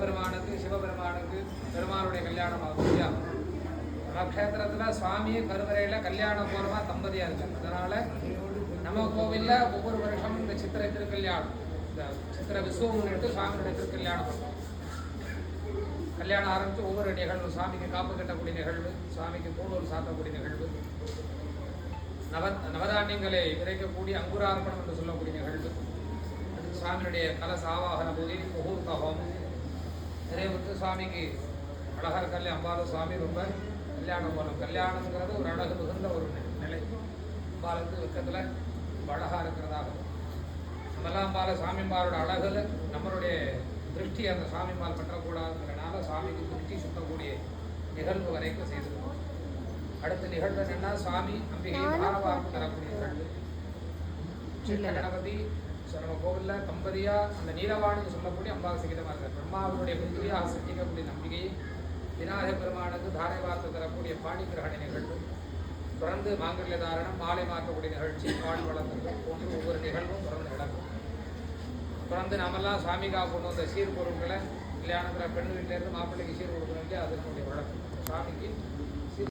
சிவபெருமானுக்கு பெருமானுடைய கல்யாணம் ஆகும் இல்லையா? நம்ம க்ஷேத்திரத்தில் சுவாமி கருவறையில் கல்யாண பூர்வமாக தம்பதியாக இருக்கு. அதனால நம்ம கோவிலில் ஒவ்வொரு வருஷமும் இந்த சித்திரை திருக்கல்யாணம், இந்த சித்திரை விசுவம் முன்னிட்டு சுவாமியுடைய திருக்கல்யாணம் பண்ணுவோம். கல்யாணம் ஆரம்பித்து ஒவ்வொரு நிகழ்வு, சுவாமிக்கு காப்பு கட்டக்கூடிய நிகழ்வு, சுவாமிக்கு பூணூல் சாத்தக்கூடிய நிகழ்வு, நவதானியங்களை விதைக்கக்கூடிய அங்குரார்ப்பணம் என்று சொல்லக்கூடிய நிகழ்வு, சுவாமியுடைய கலச ஆவாகன பூஜை, முகூர்த்த ஹோமம், நிறைவுக்கு சுவாமிக்கு அழகா இருக்கல்ல அம்பால சுவாமி ரொம்ப கல்யாணம் போகணும். கல்யாணங்கிறது ஒரு அழகு மிகுந்த ஒரு நிலை. அம்பாளுக்கு வெக்கத்தில் அழகா இருக்கிறதாகவும் நம்மெல்லாம் அம்பால சுவாமிமாரோட அழகுல நம்மளுடைய திருஷ்டி அந்த சுவாமிமால் கட்டக்கூடாதுங்கிறனால சுவாமிக்கு திருஷ்டி சுத்தக்கூடிய நிகழ்வு வரைக்கும் செய்திருக்கோம். அடுத்த நிகழ்வு என்னன்னா சுவாமி அம்பிகை பாரவார்ப்பு தரக்கூடிய நிகழ்வு. கணபதி நம்ம கோவிலில் தம்பதியா அந்த நீலவாணின்னு சொல்லக்கூடிய அம்பாள் சகிதமாக இருக்கார். பிரம்மாவனுடைய புத்திரியாக சிருஷ்டிக்கக்கூடிய நம்பிக்கையை விநாயக பெருமானுக்கு தாரை வார்த்து தரக்கூடிய பாணி கிரகண நிகழ்வு, தொடர்ந்து மாங்கல்ய தாரணம், மாலை மாற்றக்கூடிய நிகழ்ச்சி, பால் வளர்த்தல் போன்று ஒவ்வொரு நிகழ்வும் தொடர்ந்து நடக்கும். தொடர்ந்து நாமெல்லாம் சுவாமிக்காக கொண்டு வந்த சீர் பொருட்களை கல்யாணத்தில் பெண் வீட்டிலேருந்து மாப்பிள்ளைக்கு சீர் கொடுக்கணும் இல்லையா, அதனுடைய வழக்கம். சுவாமிக்கு